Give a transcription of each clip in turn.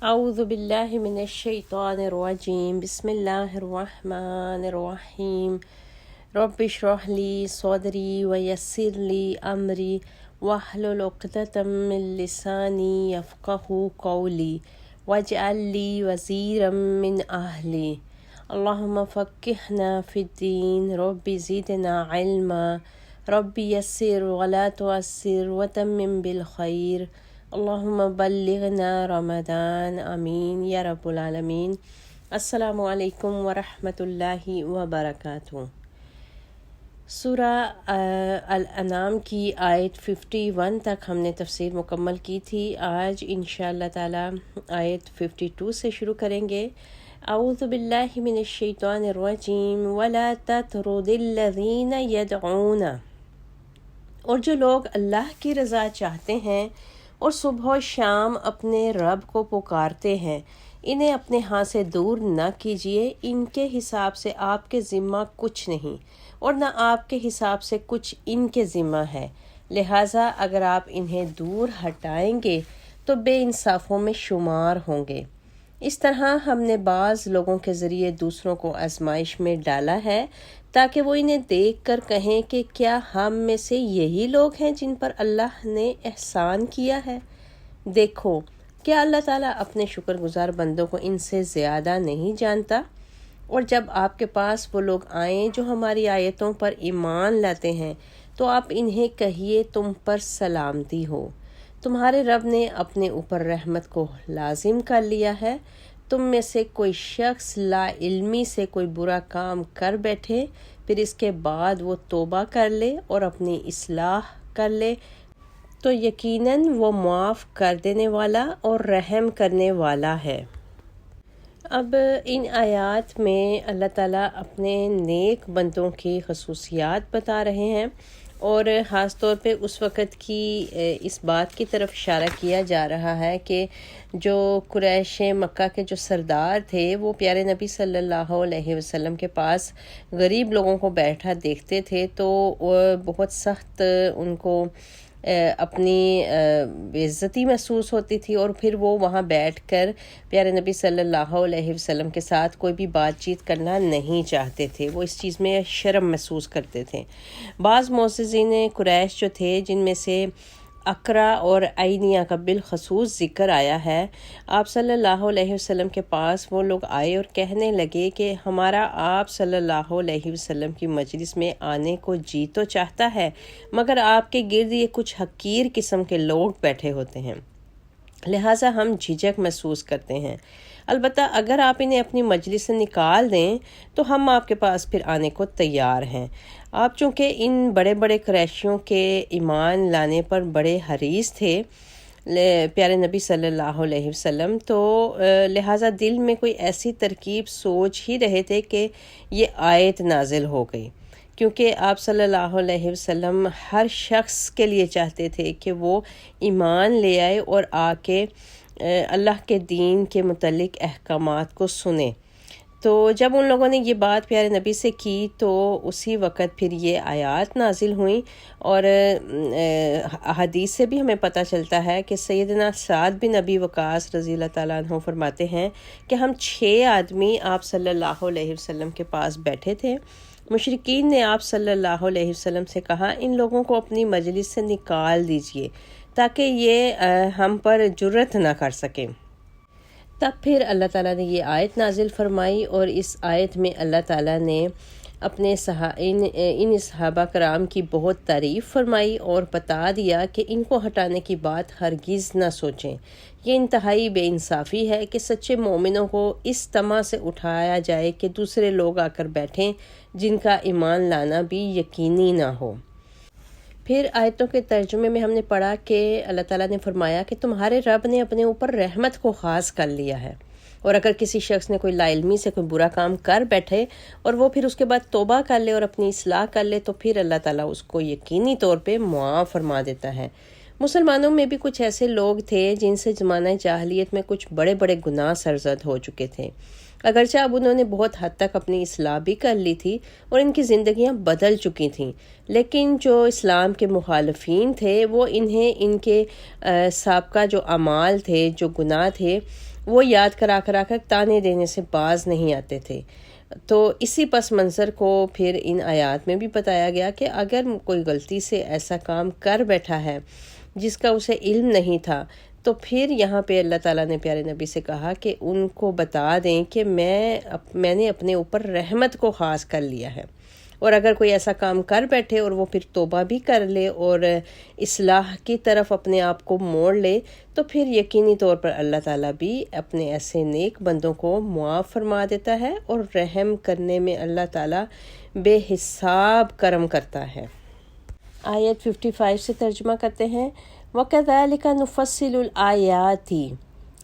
اعوذ باللہ من الشیطان الرجیم بسم اللہ الرحمن الرحیم رب اشرح لی صدری ویسر لی امری واحلل عقدۃ من لسانی یفقہوا قولی واجعل لی وزیرا من اہلی اللہم فقہنا فی الدین رب زدنا علما رب یسر ولا تعسر وتمم بالخیر اللہم بلغنا رمضان آمین یا رب العالمین۔ السلام علیکم ورحمۃ اللہ وبرکاتہ۔ سورہ الانعام کی آیت 51 تک ہم نے تفسیر مکمل کی تھی۔ آج انشاءاللہ تعالی آیت 52 سے شروع کریں گے۔ اعوذ باللہ من الشیطان الرجیم ولا تطرد الذین یدعون، اور جو لوگ اللہ کی رضا چاہتے ہیں اور صبح و شام اپنے رب کو پکارتے ہیں، انہیں اپنے ہاں سے دور نہ کیجیے، ان کے حساب سے آپ کے ذمہ کچھ نہیں اور نہ آپ کے حساب سے کچھ ان کے ذمہ ہے، لہٰذا اگر آپ انہیں دور ہٹائیں گے تو بے انصافوں میں شمار ہوں گے۔ اس طرح ہم نے بعض لوگوں کے ذریعے دوسروں کو آزمائش میں ڈالا ہے تاکہ وہ انہیں دیکھ کر کہیں کہ کیا ہم میں سے یہی لوگ ہیں جن پر اللہ نے احسان کیا ہے؟ دیکھو، کیا اللہ تعالیٰ اپنے شکر گزار بندوں کو ان سے زیادہ نہیں جانتا؟ اور جب آپ کے پاس وہ لوگ آئیں جو ہماری آیتوں پر ایمان لاتے ہیں تو آپ انہیں کہیے تم پر سلامتی ہو، تمہارے رب نے اپنے اوپر رحمت کو لازم کر لیا ہے۔ تم میں سے کوئی شخص لا علمی سے کوئی برا کام کر بیٹھے، پھر اس کے بعد وہ توبہ کر لے اور اپنی اصلاح کر لے تو یقیناً وہ معاف کر دینے والا اور رحم کرنے والا ہے۔ اب ان آیات میں اللہ تعالیٰ اپنے نیک بندوں کی خصوصیات بتا رہے ہیں، اور خاص طور پہ اس وقت کی اس بات کی طرف اشارہ کیا جا رہا ہے کہ جو قریش مکہ کے جو سردار تھے وہ پیارے نبی صلی اللہ علیہ وسلم کے پاس غریب لوگوں کو بیٹھا دیکھتے تھے تو بہت سخت ان کو اپنی بے عزتی محسوس ہوتی تھی، اور پھر وہ وہاں بیٹھ کر پیارے نبی صلی اللہ علیہ وسلم کے ساتھ کوئی بھی بات چیت کرنا نہیں چاہتے تھے، وہ اس چیز میں شرم محسوس کرتے تھے۔ بعض معززین قریش جو تھے، جن میں سے اقرا اور عینیہ کا بالخصوص ذکر آیا ہے، آپ صلی اللہ علیہ وسلم کے پاس وہ لوگ آئے اور کہنے لگے کہ ہمارا آپ صلی اللہ علیہ وسلم کی مجلس میں آنے کو جی تو چاہتا ہے، مگر آپ کے گرد یہ کچھ حقیر قسم کے لوگ بیٹھے ہوتے ہیں، لہٰذا ہم جھجک محسوس کرتے ہیں۔ البتہ اگر آپ انہیں اپنی مجلس سے نکال دیں تو ہم آپ کے پاس پھر آنے کو تیار ہیں۔ آپ چونکہ ان بڑے بڑے قریشیوں کے ایمان لانے پر بڑے حریص تھے پیارے نبی صلی اللہ علیہ وسلم، تو لہٰذا دل میں کوئی ایسی ترکیب سوچ ہی رہے تھے کہ یہ آیت نازل ہو گئی، کیونکہ آپ صلی اللہ علیہ وسلم ہر شخص کے لیے چاہتے تھے کہ وہ ایمان لے آئے اور آ کے اللہ کے دین کے متعلق احکامات کو سنے۔ تو جب ان لوگوں نے یہ بات پیارے نبی سے کی تو اسی وقت پھر یہ آیات نازل ہوئیں، اور احادیث سے بھی ہمیں پتہ چلتا ہے کہ سیدنا سعد بن ابی وقاص رضی اللہ تعالیٰ عنہ فرماتے ہیں کہ ہم 6 آدمی آپ صلی اللہ علیہ وسلم کے پاس بیٹھے تھے۔ مشرکین نے آپ صلی اللہ علیہ وسلم سے کہا ان لوگوں کو اپنی مجلس سے نکال دیجئے تاکہ یہ ہم پر جرأت نہ کر سکیں۔ تب پھر اللہ تعالیٰ نے یہ آیت نازل فرمائی، اور اس آیت میں اللہ تعالیٰ نے اپنے ان صحابہ کرام کی بہت تعریف فرمائی اور بتا دیا کہ ان کو ہٹانے کی بات ہرگز نہ سوچیں۔ یہ انتہائی بے انصافی ہے کہ سچے مومنوں کو اس طمع سے اٹھایا جائے کہ دوسرے لوگ آ کر بیٹھیں جن کا ایمان لانا بھی یقینی نہ ہو۔ پھر آیتوں کے ترجمے میں ہم نے پڑھا کہ اللہ تعالیٰ نے فرمایا کہ تمہارے رب نے اپنے اوپر رحمت کو خاص کر لیا ہے، اور اگر کسی شخص نے کوئی لا علمی سے کوئی برا کام کر بیٹھے اور وہ پھر اس کے بعد توبہ کر لے اور اپنی اصلاح کر لے تو پھر اللہ تعالیٰ اس کو یقینی طور پہ معاف فرما دیتا ہے۔ مسلمانوں میں بھی کچھ ایسے لوگ تھے جن سے زمانہ جاہلیت میں کچھ بڑے بڑے گناہ سرزد ہو چکے تھے، اگرچہ اب انہوں نے بہت حد تک اپنی اصلاح بھی کر لی تھی اور ان کی زندگیاں بدل چکی تھیں، لیکن جو اسلام کے مخالفین تھے وہ انہیں ان کے سابقہ جو اعمال تھے، جو گناہ تھے، وہ یاد کرا کر تانے دینے سے باز نہیں آتے تھے۔ تو اسی پس منظر کو پھر ان آیات میں بھی بتایا گیا کہ اگر کوئی غلطی سے ایسا کام کر بیٹھا ہے جس کا اسے علم نہیں تھا، تو پھر یہاں پہ اللہ تعالیٰ نے پیارے نبی سے کہا کہ ان کو بتا دیں کہ میں نے اپنے اوپر رحمت کو خاص کر لیا ہے، اور اگر کوئی ایسا کام کر بیٹھے اور وہ پھر توبہ بھی کر لے اور اصلاح کی طرف اپنے آپ کو موڑ لے، تو پھر یقینی طور پر اللہ تعالیٰ بھی اپنے ایسے نیک بندوں کو معاف فرما دیتا ہے، اور رحم کرنے میں اللہ تعالیٰ بے حساب کرم کرتا ہے۔ آیت 55 سے ترجمہ کرتے ہیں، وَكَذَلِكَ نُفَصِّلُ الْآيَاتِ،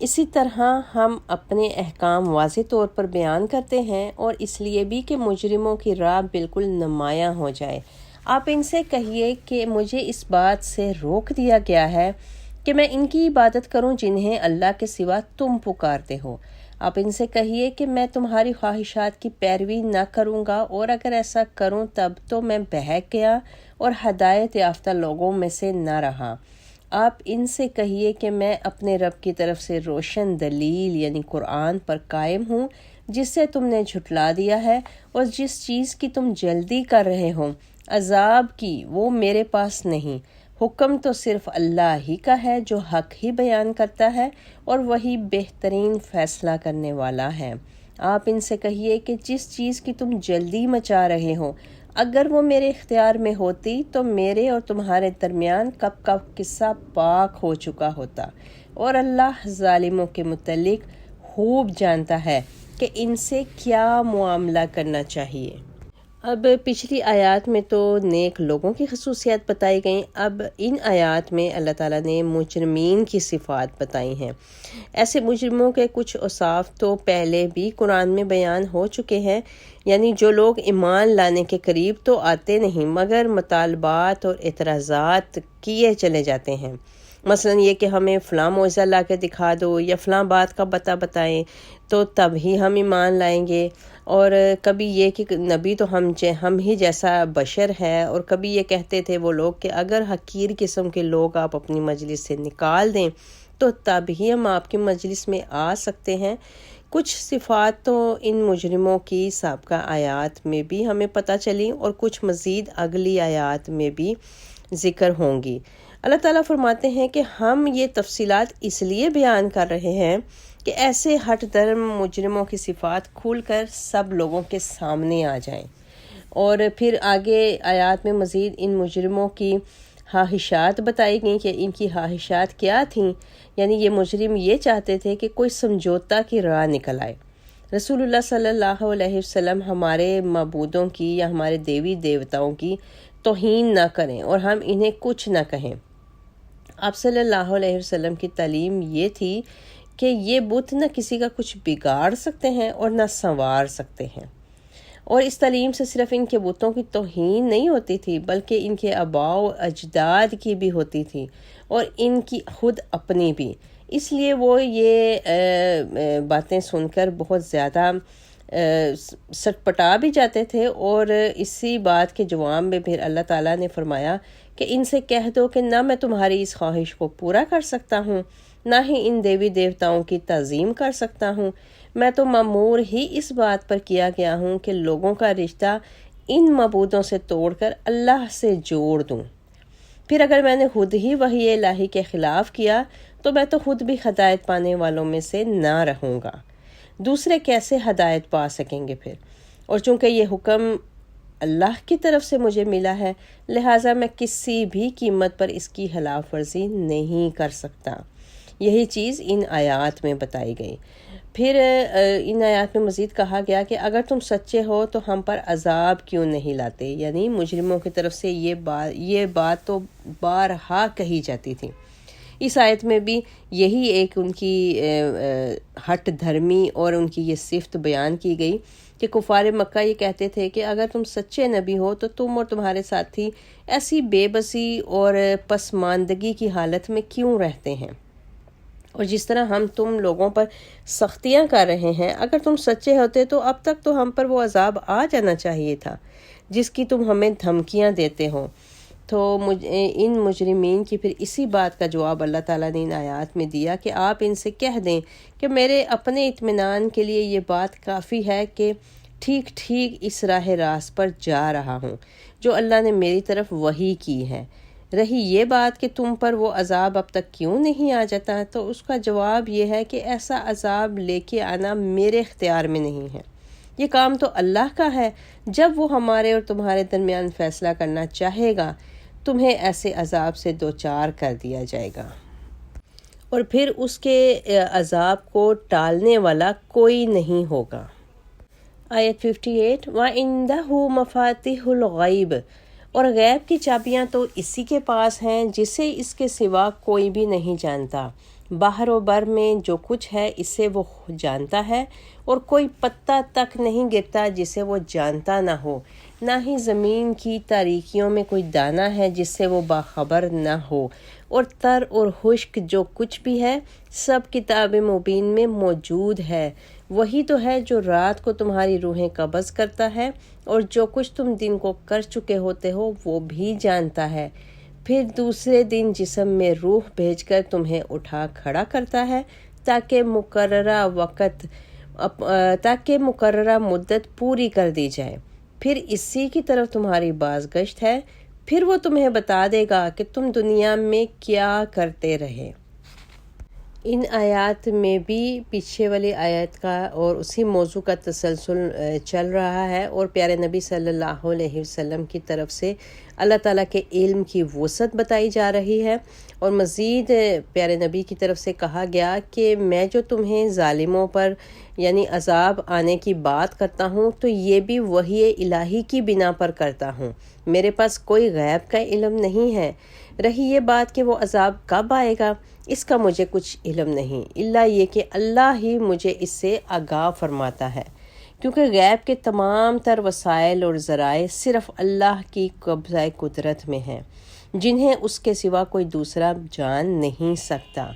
اسی طرح ہم اپنے احکام واضح طور پر بیان کرتے ہیں، اور اس لیے بھی کہ مجرموں کی راہ بالکل نمایاں ہو جائے۔ آپ ان سے کہیے کہ مجھے اس بات سے روک دیا گیا ہے کہ میں ان کی عبادت کروں جنہیں اللہ کے سوا تم پکارتے ہو۔ آپ ان سے کہیے کہ میں تمہاری خواہشات کی پیروی نہ کروں گا، اور اگر ایسا کروں تب تو میں بہک گیا اور ہدایت یافتہ لوگوں میں سے نہ رہا۔ آپ ان سے کہیے کہ میں اپنے رب کی طرف سے روشن دلیل یعنی قرآن پر قائم ہوں، جس سے تم نے جھٹلا دیا ہے، اور جس چیز کی تم جلدی کر رہے ہو عذاب کی، وہ میرے پاس نہیں۔ حکم تو صرف اللہ ہی کا ہے جو حق ہی بیان کرتا ہے، اور وہی بہترین فیصلہ کرنے والا ہے۔ آپ ان سے کہیے کہ جس چیز کی تم جلدی مچا رہے ہو اگر وہ میرے اختیار میں ہوتی تو میرے اور تمہارے درمیان کب کا قصہ پاک ہو چکا ہوتا، اور اللہ ظالموں کے متعلق خوب جانتا ہے کہ ان سے کیا معاملہ کرنا چاہیے۔ اب پچھلی آیات میں تو نیک لوگوں کی خصوصیات بتائی گئیں، اب ان آیات میں اللہ تعالیٰ نے مجرمین کی صفات بتائی ہیں۔ ایسے مجرموں کے کچھ اوصاف تو پہلے بھی قرآن میں بیان ہو چکے ہیں، یعنی جو لوگ ایمان لانے کے قریب تو آتے نہیں مگر مطالبات اور اعتراضات کیے چلے جاتے ہیں۔ مثلا یہ کہ ہمیں فلاں معجزہ لا کے دکھا دو یا فلاں بات کا بتائیں تو تب ہی ہم ایمان لائیں گے، اور کبھی یہ کہ نبی تو ہم ہی جیسا بشر ہے، اور کبھی یہ کہتے تھے وہ لوگ کہ اگر حقیر قسم کے لوگ آپ اپنی مجلس سے نکال دیں تو تب ہی ہم آپ کی مجلس میں آ سکتے ہیں۔ کچھ صفات تو ان مجرموں کی سابقہ آیات میں بھی ہمیں پتہ چلی، اور کچھ مزید اگلی آیات میں بھی ذکر ہوں گی۔ اللہ تعالیٰ فرماتے ہیں کہ ہم یہ تفصیلات اس لیے بیان کر رہے ہیں کہ ایسے ہٹ درم مجرموں کی صفات کھول کر سب لوگوں کے سامنے آ جائیں۔ اور پھر آگے آیات میں مزید ان مجرموں کی خواہشات بتائی گئیں کہ ان کی خواہشات کیا تھیں، یعنی یہ مجرم یہ چاہتے تھے کہ کوئی سمجھوتا کی راہ نکل آئے، رسول اللہ صلی اللہ علیہ وسلم ہمارے معبودوں کی یا ہمارے دیوی دیوتاؤں کی توہین نہ کریں اور ہم انہیں کچھ نہ کہیں۔ آپ صلی اللہ علیہ وسلم کی تعلیم یہ تھی کہ یہ بت نہ کسی کا کچھ بگاڑ سکتے ہیں اور نہ سنوار سکتے ہیں، اور اس تعلیم سے صرف ان کے بتوں کی توہین نہیں ہوتی تھی بلکہ ان کے آباء و اجداد کی بھی ہوتی تھی، اور ان کی خود اپنی بھی۔ اس لیے وہ یہ باتیں سن کر بہت زیادہ سٹپٹا بھی جاتے تھے، اور اسی بات کے جواب میں پھر اللہ تعالیٰ نے فرمایا کہ ان سے کہہ دو کہ نہ میں تمہاری اس خواہش کو پورا کر سکتا ہوں، نہ ہی ان دیوی دیوتاؤں کی تعظیم کر سکتا ہوں، میں تو مأمور ہی اس بات پر کیا گیا ہوں کہ لوگوں کا رشتہ ان معبودوں سے توڑ کر اللہ سے جوڑ دوں۔ پھر اگر میں نے خود ہی وحی الہی کے خلاف کیا تو میں تو خود بھی ہدایت پانے والوں میں سے نہ رہوں گا، دوسرے کیسے ہدایت پا سکیں گے پھر؟ اور چونکہ یہ حکم اللہ کی طرف سے مجھے ملا ہے، لہٰذا میں کسی بھی قیمت پر اس کی خلاف ورزی نہیں کر سکتا۔ یہی چیز ان آیات میں بتائی گئی۔ پھر ان آیات میں مزید کہا گیا کہ اگر تم سچے ہو تو ہم پر عذاب کیوں نہیں لاتے، یعنی مجرموں کی طرف سے یہ بات تو بارہا کہی جاتی تھی۔ اس آیت میں بھی یہی ایک ان کی ہٹ دھرمی اور ان کی یہ صفت بیان کی گئی کہ کفار مکہ یہ کہتے تھے کہ اگر تم سچے نبی ہو تو تم اور تمہارے ساتھی ایسی بے بسی اور پسماندگی کی حالت میں کیوں رہتے ہیں، اور جس طرح ہم تم لوگوں پر سختیاں کر رہے ہیں، اگر تم سچے ہوتے تو اب تک تو ہم پر وہ عذاب آ جانا چاہیے تھا جس کی تم ہمیں دھمکیاں دیتے ہو۔ تو ان مجرمین کی پھر اسی بات کا جواب اللہ تعالیٰ نے ان آیات میں دیا کہ آپ ان سے کہہ دیں کہ میرے اپنے اطمینان کے لیے یہ بات کافی ہے کہ ٹھیک ٹھیک اس راہ راست پر جا رہا ہوں جو اللہ نے میری طرف وحی کی ہے۔ رہی یہ بات کہ تم پر وہ عذاب اب تک کیوں نہیں آ جاتا، تو اس کا جواب یہ ہے کہ ایسا عذاب لے کے آنا میرے اختیار میں نہیں ہے، یہ کام تو اللہ کا ہے۔ جب وہ ہمارے اور تمہارے درمیان فیصلہ کرنا چاہے گا تمہیں ایسے عذاب سے دوچار کر دیا جائے گا، اور پھر اس کے عذاب کو ٹالنے والا کوئی نہیں ہوگا۔ آیت 58 وَعِندَهُ مَفَاتِحُ الْغَيْبِ، اور غیب کی چابیاں تو اسی کے پاس ہیں جسے اس کے سوا کوئی بھی نہیں جانتا۔ باہر و بر میں جو کچھ ہے اسے وہ جانتا ہے، اور کوئی پتا تک نہیں گرتا جسے وہ جانتا نہ ہو، نہ ہی زمین کی تاریکیوں میں کوئی دانہ ہے جس سے وہ باخبر نہ ہو، اور تر اور خشک جو کچھ بھی ہے سب کتاب مبین میں موجود ہے۔ وہی تو ہے جو رات کو تمہاری روحیں قبض کرتا ہے، اور جو کچھ تم دن کو کر چکے ہوتے ہو وہ بھی جانتا ہے، پھر دوسرے دن جسم میں روح بھیج کر تمہیں اٹھا کھڑا کرتا ہے تاکہ مقررہ مدت پوری کر دی جائے، پھر اسی کی طرف تمہاری بازگشت ہے، پھر وہ تمہیں بتا دے گا کہ تم دنیا میں کیا کرتے رہے۔ ان آیات میں بھی پیچھے والی آیت کا اور اسی موضوع کا تسلسل چل رہا ہے، اور پیارے نبی صلی اللہ علیہ وسلم کی طرف سے اللہ تعالیٰ کے علم کی وسعت بتائی جا رہی ہے، اور مزید پیارے نبی کی طرف سے کہا گیا کہ میں جو تمہیں ظالموں پر یعنی عذاب آنے کی بات کرتا ہوں تو یہ بھی وحی الہی کی بنا پر کرتا ہوں، میرے پاس کوئی غیب کا علم نہیں ہے۔ رہی یہ بات کہ وہ عذاب کب آئے گا، اس کا مجھے کچھ علم نہیں، الا یہ کہ اللہ ہی مجھے اس سے آگاہ فرماتا ہے، کیونکہ غیب کے تمام تر وسائل اور ذرائع صرف اللہ کی قبضہ قدرت میں ہیں، جنہیں اس کے سوا کوئی دوسرا جان نہیں سکتا۔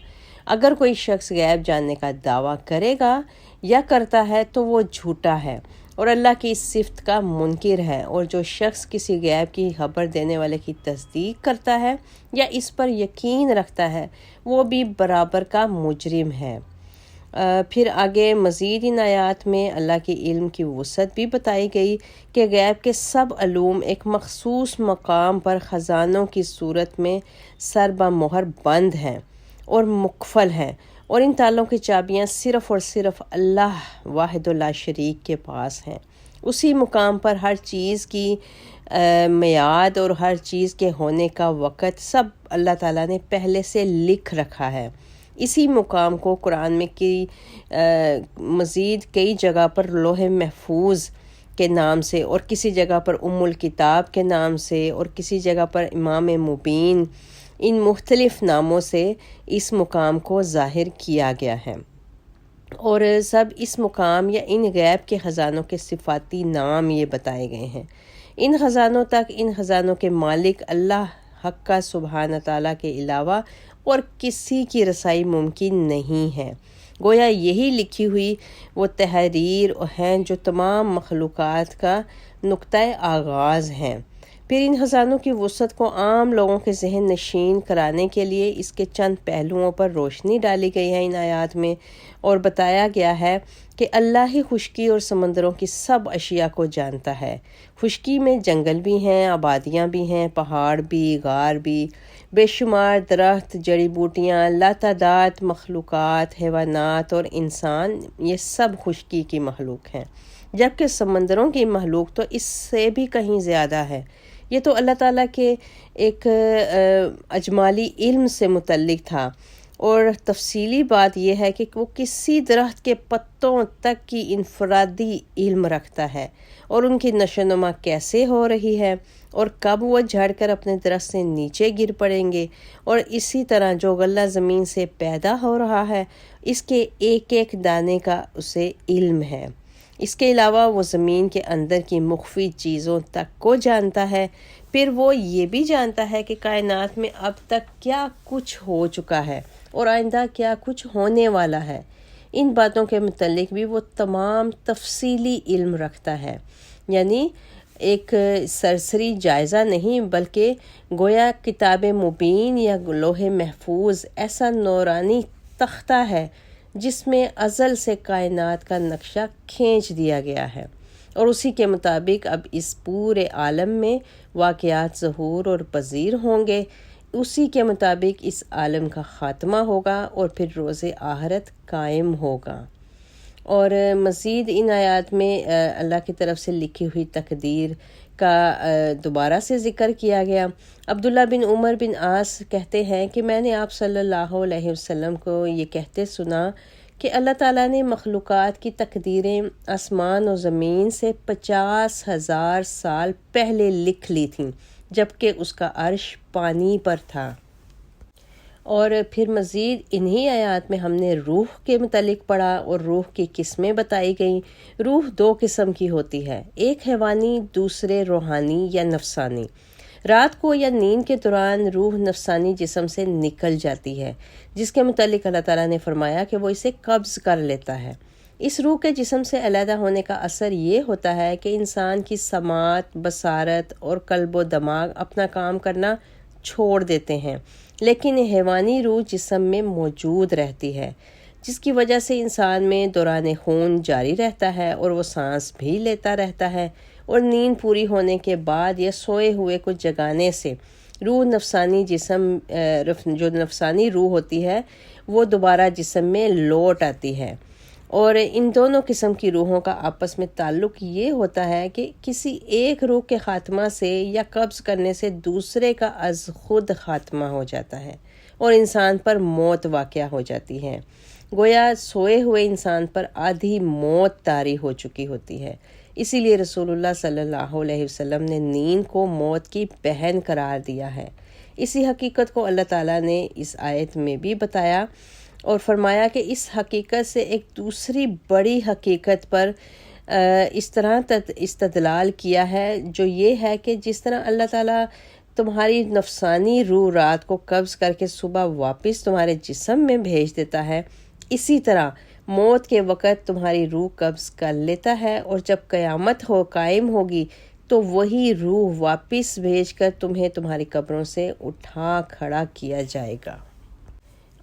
اگر کوئی شخص غیب جاننے کا دعویٰ کرے گا یا کرتا ہے تو وہ جھوٹا ہے اور اللہ کی اس صفت کا منکر ہے، اور جو شخص کسی غیب کی خبر دینے والے کی تصدیق کرتا ہے یا اس پر یقین رکھتا ہے وہ بھی برابر کا مجرم ہے۔ پھر آگے مزید ان آیات میں اللہ کے علم کی وسعت بھی بتائی گئی کہ غیب کے سب علوم ایک مخصوص مقام پر خزانوں کی صورت میں سر بمہر بند ہیں اور مقفل ہیں، اور ان تالوں کی چابیاں صرف اور صرف اللہ واحد لا شریک کے پاس ہیں۔ اسی مقام پر ہر چیز کی میعاد اور ہر چیز کے ہونے کا وقت سب اللہ تعالیٰ نے پہلے سے لکھ رکھا ہے۔ اسی مقام کو قرآن میں مزید کئی جگہ پر لوح محفوظ کے نام سے، اور کسی جگہ پر الکتاب کے نام سے، اور کسی جگہ پر امام مبین، ان مختلف ناموں سے اس مقام کو ظاہر کیا گیا ہے، اور سب اس مقام یا ان غیب کے خزانوں کے صفاتی نام یہ بتائے گئے ہیں۔ ان خزانوں تک ان خزانوں کے مالک اللہ حق کا سبحانہ تعالیٰ کے علاوہ اور کسی کی رسائی ممکن نہیں ہے، گویا یہی لکھی ہوئی وہ تحریر ہیں جو تمام مخلوقات کا نقطۂ آغاز ہیں۔ پھر ان خزانوں کی وسعت کو عام لوگوں کے ذہن نشین کرانے کے لیے اس کے چند پہلوؤں پر روشنی ڈالی گئی ہے ان آیات میں، اور بتایا گیا ہے کہ اللہ ہی خشکی اور سمندروں کی سب اشیاء کو جانتا ہے۔ خشکی میں جنگل بھی ہیں، آبادیاں بھی ہیں، پہاڑ بھی، غار بھی، بے شمار درخت، جڑی بوٹیاں، لاتعداد مخلوقات، حیوانات اور انسان، یہ سب خشکی کی مخلوق ہیں، جبکہ سمندروں کی مخلوق تو اس سے بھی کہیں زیادہ ہے۔ یہ تو اللہ تعالیٰ کے ایک اجمالی علم سے متعلق تھا، اور تفصیلی بات یہ ہے کہ وہ کسی درخت کے پتوں تک کی انفرادی علم رکھتا ہے، اور ان کی نشو و نما کیسے ہو رہی ہے، اور کب وہ جھڑ کر اپنے درخت سے نیچے گر پڑیں گے، اور اسی طرح جو غلہ زمین سے پیدا ہو رہا ہے اس کے ایک ایک دانے کا اسے علم ہے۔ اس کے علاوہ وہ زمین کے اندر کی مخفی چیزوں تک کو جانتا ہے، پھر وہ یہ بھی جانتا ہے کہ کائنات میں اب تک کیا کچھ ہو چکا ہے اور آئندہ کیا کچھ ہونے والا ہے۔ ان باتوں کے متعلق بھی وہ تمام تفصیلی علم رکھتا ہے، یعنی ایک سرسری جائزہ نہیں بلکہ گویا کتاب مبین یا لوح محفوظ ایسا نورانی تختہ ہے جس میں ازل سے کائنات کا نقشہ کھینچ دیا گیا ہے، اور اسی کے مطابق اب اس پورے عالم میں واقعات ظہور اور پذیر ہوں گے، اسی کے مطابق اس عالم کا خاتمہ ہوگا اور پھر روز آخرت قائم ہوگا۔ اور مزید ان آیات میں اللہ کی طرف سے لکھی ہوئی تقدیر کا دوبارہ سے ذکر کیا گیا۔ عبداللہ بن عمر بن عاص کہتے ہیں کہ میں نے آپ صلی اللہ علیہ وسلم کو یہ کہتے سنا کہ اللہ تعالیٰ نے مخلوقات کی تقدیریں آسمان و زمین سے 50,000 سال پہلے لکھ لی تھیں، جبکہ اس کا عرش پانی پر تھا۔ اور پھر مزید انہی آیات میں ہم نے روح کے متعلق پڑھا اور روح کی قسمیں بتائی گئیں۔ روح 2 قسم کی ہوتی ہے، ایک حیوانی، دوسرے روحانی یا نفسانی۔ رات کو یا نیند کے دوران روح نفسانی جسم سے نکل جاتی ہے، جس کے متعلق اللہ تعالیٰ نے فرمایا کہ وہ اسے قبض کر لیتا ہے۔ اس روح کے جسم سے علیحدہ ہونے کا اثر یہ ہوتا ہے کہ انسان کی سماعت، بصارت اور قلب و دماغ اپنا کام کرنا چھوڑ دیتے ہیں، لیکن حیوانی روح جسم میں موجود رہتی ہے، جس کی وجہ سے انسان میں دوران خون جاری رہتا ہے اور وہ سانس بھی لیتا رہتا ہے، اور نیند پوری ہونے کے بعد یا سوئے ہوئے کو جگانے سے روح جو نفسانی روح ہوتی ہے وہ دوبارہ جسم میں لوٹ آتی ہے۔ اور ان دونوں قسم کی روحوں کا آپس میں تعلق یہ ہوتا ہے کہ کسی ایک روح کے خاتمہ سے یا قبض کرنے سے دوسرے کا از خود خاتمہ ہو جاتا ہے اور انسان پر موت واقع ہو جاتی ہے، گویا سوئے ہوئے انسان پر آدھی موت طاری ہو چکی ہوتی ہے۔ اسی لیے رسول اللہ صلی اللہ علیہ وسلم نے نیند کو موت کی بہن قرار دیا ہے۔ اسی حقیقت کو اللہ تعالیٰ نے اس آیت میں بھی بتایا اور فرمایا کہ اس حقیقت سے ایک دوسری بڑی حقیقت پر اس طرح استدلال کیا ہے، جو یہ ہے کہ جس طرح اللہ تعالیٰ تمہاری نفسانی روح رات کو قبض کر کے صبح واپس تمہارے جسم میں بھیج دیتا ہے، اسی طرح موت کے وقت تمہاری روح قبض کر لیتا ہے، اور جب قیامت قائم ہوگی تو وہی روح واپس بھیج کر تمہیں تمہاری قبروں سے اٹھا کھڑا کیا جائے گا۔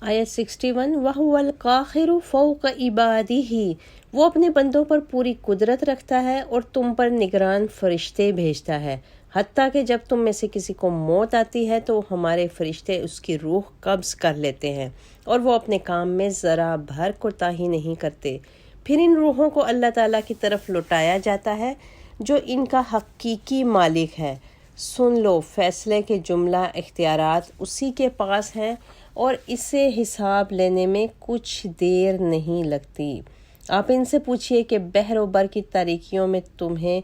آیت 61 وَهُوَ الْقَاهِرُ فَوْقَ عِبَادِهِ، وہ اپنے بندوں پر پوری قدرت رکھتا ہے اور تم پر نگران فرشتے بھیجتا ہے، حتیٰ کہ جب تم میں سے کسی کو موت آتی ہے تو ہمارے فرشتے اس کی روح قبض کر لیتے ہیں، اور وہ اپنے کام میں ذرا بھر کوتاہی نہیں کرتے۔ پھر ان روحوں کو اللہ تعالیٰ کی طرف لوٹایا جاتا ہے جو ان کا حقیقی مالک ہے۔ سن لو، فیصلے کے جملہ اختیارات اسی کے پاس ہیں اور اسے حساب لینے میں کچھ دیر نہیں لگتی۔ آپ ان سے پوچھئے کہ بحر و بر کی تاریکیوں میں تمہیں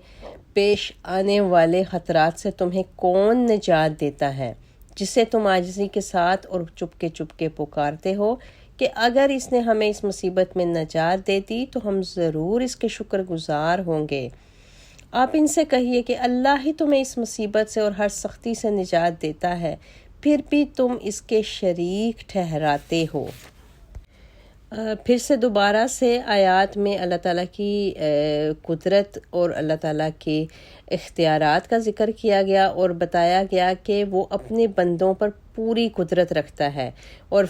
پیش آنے والے خطرات سے تمہیں کون نجات دیتا ہے، جسے تم عاجزی کے ساتھ اور چپکے پکارتے ہو کہ اگر اس نے ہمیں اس مصیبت میں نجات دے دی تو ہم ضرور اس کے شکر گزار ہوں گے۔ آپ ان سے کہیے کہ اللہ ہی تمہیں اس مصیبت سے اور ہر سختی سے نجات دیتا ہے، پھر بھی تم اس کے شریک ٹھہراتے ہو۔ پھر سے دوبارہ سے آیات میں اللہ تعالیٰ کی قدرت اور اللہ تعالیٰ کے اختیارات کا ذکر کیا گیا اور بتایا گیا کہ وہ اپنے بندوں پر پوری قدرت رکھتا ہے، اور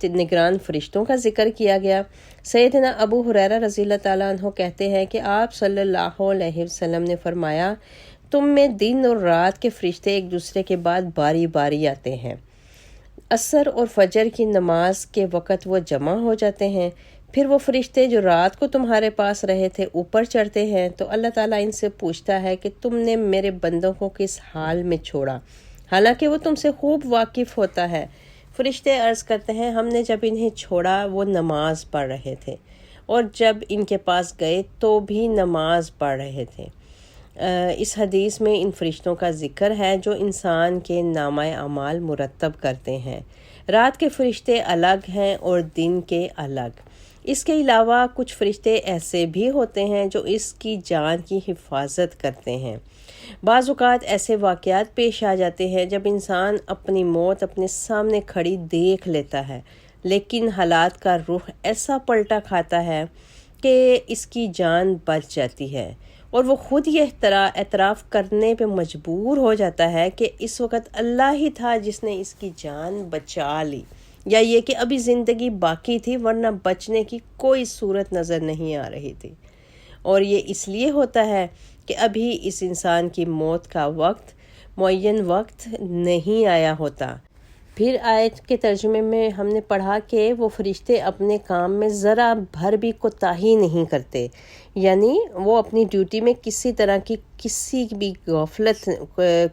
نگران فرشتوں کا ذکر کیا گیا۔ سیدنا ابو ہریرہ رضی اللہ تعالیٰ عنہ کہتے ہیں کہ آپ صلی اللہ علیہ وسلم نے فرمایا، تم میں دن اور رات کے فرشتے ایک دوسرے کے بعد باری باری آتے ہیں، عصر اور فجر کی نماز کے وقت وہ جمع ہو جاتے ہیں، پھر وہ فرشتے جو رات کو تمہارے پاس رہے تھے اوپر چڑھتے ہیں، تو اللہ تعالیٰ ان سے پوچھتا ہے کہ تم نے میرے بندوں کو کس حال میں چھوڑا، حالانکہ وہ تم سے خوب واقف ہوتا ہے۔ فرشتے عرض کرتے ہیں، ہم نے جب انہیں چھوڑا وہ نماز پڑھ رہے تھے، اور جب ان کے پاس گئے تو بھی نماز پڑھ رہے تھے۔ اس حدیث میں ان فرشتوں کا ذکر ہے جو انسان کے نامہ اعمال مرتب کرتے ہیں۔ رات کے فرشتے الگ ہیں اور دن کے الگ۔ اس کے علاوہ کچھ فرشتے ایسے بھی ہوتے ہیں جو اس کی جان کی حفاظت کرتے ہیں۔ بعض اوقات ایسے واقعات پیش آ جاتے ہیں جب انسان اپنی موت اپنے سامنے کھڑی دیکھ لیتا ہے، لیکن حالات کا رخ ایسا پلٹا کھاتا ہے کہ اس کی جان بچ جاتی ہے، اور وہ خود یہ اعتراف کرنے پہ مجبور ہو جاتا ہے کہ اس وقت اللہ ہی تھا جس نے اس کی جان بچا لی، یا یہ کہ ابھی زندگی باقی تھی ورنہ بچنے کی کوئی صورت نظر نہیں آ رہی تھی۔ اور یہ اس لیے ہوتا ہے کہ ابھی اس انسان کی موت کا وقت، معین وقت نہیں آیا ہوتا۔ پھر آیت کے ترجمے میں ہم نے پڑھا کہ وہ فرشتے اپنے کام میں ذرا بھر بھی کوتاہی نہیں کرتے، یعنی وہ اپنی ڈیوٹی میں کسی طرح کی کسی بھی غفلت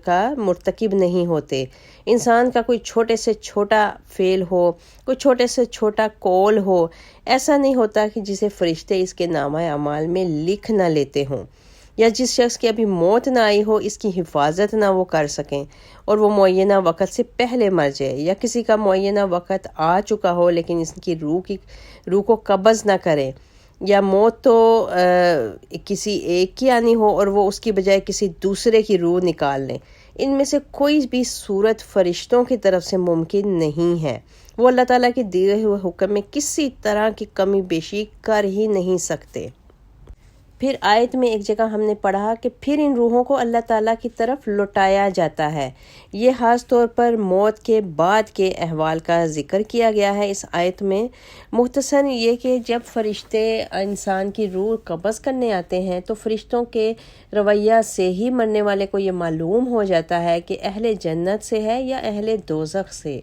کا مرتکب نہیں ہوتے۔ انسان کا کوئی چھوٹے سے چھوٹا فعل ہو، کوئی چھوٹے سے چھوٹا قول ہو، ایسا نہیں ہوتا کہ جسے فرشتے اس کے نامہ اعمال میں لکھ نہ لیتے ہوں، یا جس شخص کی ابھی موت نہ آئی ہو اس کی حفاظت نہ وہ کر سکیں اور وہ معینہ وقت سے پہلے مر جائے، یا کسی کا معینہ وقت آ چکا ہو لیکن اس کی روح کو قبض نہ کرے، یا موت تو کسی ایک کی آنی ہو اور وہ اس کی بجائے کسی دوسرے کی روح نکال لیں۔ ان میں سے کوئی بھی صورت فرشتوں کی طرف سے ممکن نہیں ہے۔ وہ اللہ تعالیٰ کے دیے ہوئے حکم میں کسی طرح کی کمی بیشی کر ہی نہیں سکتے۔ پھر آیت میں ایک جگہ ہم نے پڑھا کہ پھر ان روحوں کو اللہ تعالیٰ کی طرف لوٹایا جاتا ہے۔ یہ خاص طور پر موت کے بعد کے احوال کا ذکر کیا گیا ہے اس آیت میں۔ مختصر یہ کہ جب فرشتے انسان کی روح قبض کرنے آتے ہیں تو فرشتوں کے رویہ سے ہی مرنے والے کو یہ معلوم ہو جاتا ہے کہ اہل جنت سے ہے یا اہل دوزخ سے۔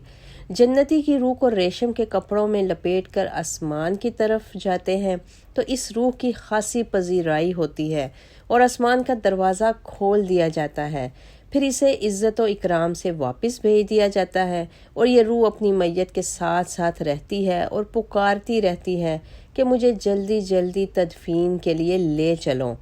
جنتی کی روح کو ریشم کے کپڑوں میں لپیٹ کر آسمان کی طرف جاتے ہیں تو اس روح کی خاصی پذیرائی ہوتی ہے اور آسمان کا دروازہ کھول دیا جاتا ہے۔ پھر اسے عزت و اکرام سے واپس بھیج دیا جاتا ہے اور یہ روح اپنی میت کے ساتھ ساتھ رہتی ہے اور پکارتی رہتی ہے کہ مجھے جلدی جلدی تدفین کے لیے لے چلو۔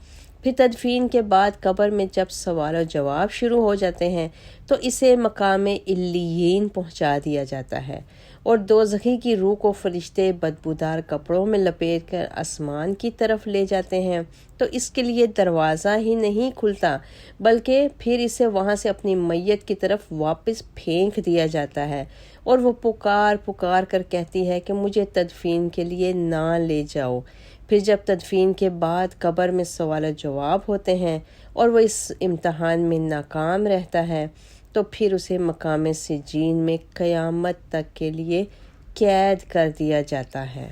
پھر تدفین کے بعد قبر میں جب سوال و جواب شروع ہو جاتے ہیں تو اسے مقام علیین پہنچا دیا جاتا ہے، اور دوزخی کی روح کو فرشتے بدبودار کپڑوں میں لپیٹ کر آسمان کی طرف لے جاتے ہیں تو اس کے لیے دروازہ ہی نہیں کھلتا بلکہ پھر اسے وہاں سے اپنی میت کی طرف واپس پھینک دیا جاتا ہے، اور وہ پکار کر کہتی ہے کہ مجھے تدفین کے لیے نہ لے جاؤ۔ پھر جب تدفین کے بعد قبر میں سوال و جواب ہوتے ہیں اور وہ اس امتحان میں ناکام رہتا ہے تو پھر اسے مقام سجین میں قیامت تک کے لیے قید کر دیا جاتا ہے۔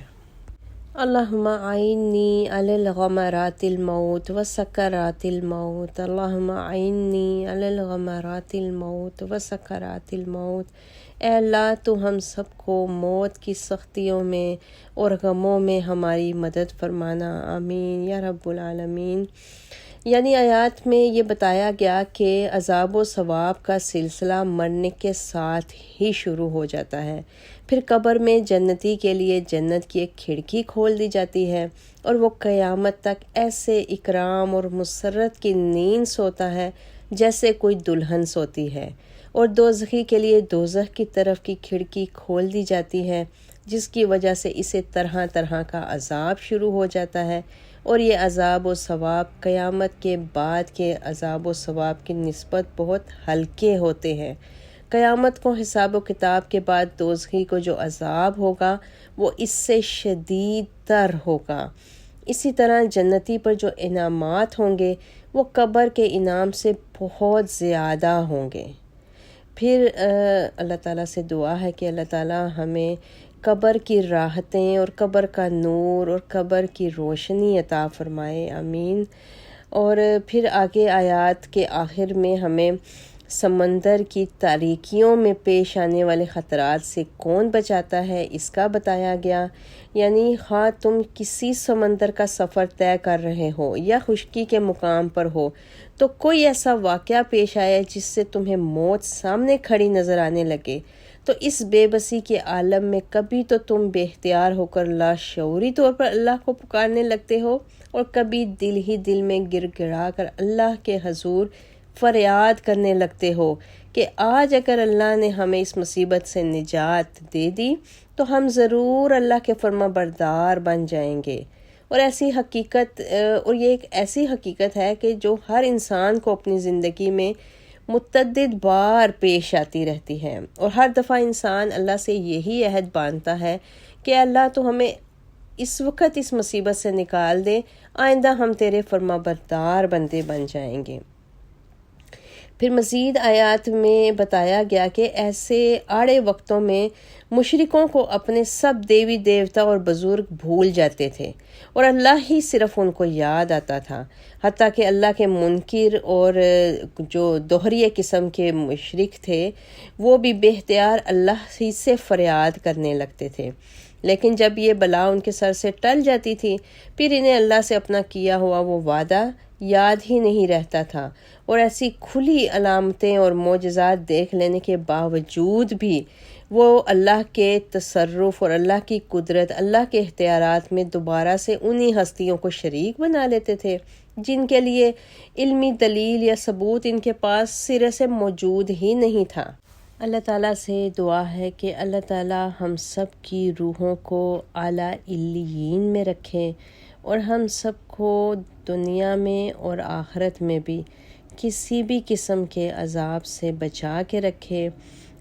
اللہم اعنی علی الغمرات الموت و سکرات الموت، اللہم اعنی علی الغمرات الموت و سکرات الموت۔ اے اللہ تو ہم سب کو موت کی سختیوں میں اور غموں میں ہماری مدد فرمانا، آمین یا رب العالمین۔ یعنی آیات میں یہ بتایا گیا کہ عذاب و ثواب کا سلسلہ مرنے کے ساتھ ہی شروع ہو جاتا ہے۔ پھر قبر میں جنتی کے لیے جنت کی ایک کھڑکی کھول دی جاتی ہے اور وہ قیامت تک ایسے اکرام اور مسرت کی نیند سوتا ہے جیسے کوئی دلہن سوتی ہے، اور دوزخی کے لیے دوزخ کی طرف کی کھڑکی کھول دی جاتی ہے جس کی وجہ سے اسے طرح طرح کا عذاب شروع ہو جاتا ہے، اور یہ عذاب و ثواب قیامت کے بعد کے عذاب و ثواب کی نسبت بہت ہلکے ہوتے ہیں۔ قیامت کو حساب و کتاب کے بعد دوزخی کو جو عذاب ہوگا وہ اس سے شدید تر ہوگا۔ اسی طرح جنتی پر جو انعامات ہوں گے وہ قبر کے انعام سے بہت زیادہ ہوں گے۔ پھر اللہ تعالیٰ سے دعا ہے کہ اللہ تعالیٰ ہمیں قبر کی راحتیں اور قبر کا نور اور قبر کی روشنی عطا فرمائے، آمین۔ اور پھر آگے آیات کے آخر میں ہمیں سمندر کی تاریکیوں میں پیش آنے والے خطرات سے کون بچاتا ہے اس کا بتایا گیا۔ یعنی خواہ تم کسی سمندر کا سفر طے کر رہے ہو یا خشکی کے مقام پر ہو تو کوئی ایسا واقعہ پیش آئے جس سے تمہیں موت سامنے کھڑی نظر آنے لگے تو اس بے بسی کے عالم میں کبھی تو تم بے اختیار ہو کر لاشعوری طور پر اللہ کو پکارنے لگتے ہو، اور کبھی دل ہی دل میں گر گڑا کر اللہ کے حضور فریاد کرنے لگتے ہو کہ آج اگر اللہ نے ہمیں اس مصیبت سے نجات دے دی تو ہم ضرور اللہ کے فرما بردار بن جائیں گے۔ اور یہ ایک ایسی حقیقت ہے کہ جو ہر انسان کو اپنی زندگی میں متعدد بار پیش آتی رہتی ہے، اور ہر دفعہ انسان اللہ سے یہی عہد باندھتا ہے کہ اللہ تو ہمیں اس وقت اس مصیبت سے نکال دے، آئندہ ہم تیرے فرما بردار بندے بن جائیں گے۔ پھر مزید آیات میں بتایا گیا کہ ایسے آڑے وقتوں میں مشرکوں کو اپنے سب دیوی دیوتا اور بزرگ بھول جاتے تھے اور اللہ ہی صرف ان کو یاد آتا تھا، حتیٰ کہ اللہ کے منکر اور جو دوہریے قسم کے مشرک تھے وہ بھی بے اختیار اللہ ہی سے فریاد کرنے لگتے تھے۔ لیکن جب یہ بلا ان کے سر سے ٹل جاتی تھی پھر انہیں اللہ سے اپنا کیا ہوا وہ وعدہ یاد ہی نہیں رہتا تھا، اور ایسی کھلی علامتیں اور معجزات دیکھ لینے کے باوجود بھی وہ اللہ کے تصرف اور اللہ کی قدرت، اللہ کے اختیارات میں دوبارہ سے انہی ہستیوں کو شریک بنا لیتے تھے جن کے لیے علمی دلیل یا ثبوت ان کے پاس سرے سے موجود ہی نہیں تھا۔ اللہ تعالیٰ سے دعا ہے کہ اللہ تعالیٰ ہم سب کی روحوں کو اعلیٰ علیین میں رکھے اور ہم سب کو دنیا میں اور آخرت میں بھی کسی بھی قسم کے عذاب سے بچا کے رکھے،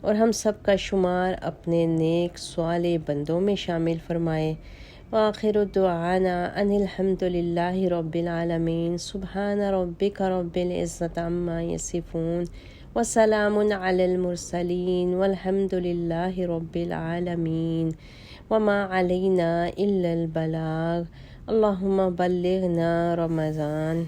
اور ہم سب کا شمار اپنے نیک صالح بندوں میں شامل فرمائے۔ وآخر دعانا ان الحمد للہ رب العالمین، سبحان ربک رب العزت عما یصفون، وسلام علی المرسلین، والحمد للہ رب العالمین، وما علینا الا البلاغ۔ اللہم بلغنا رمضان۔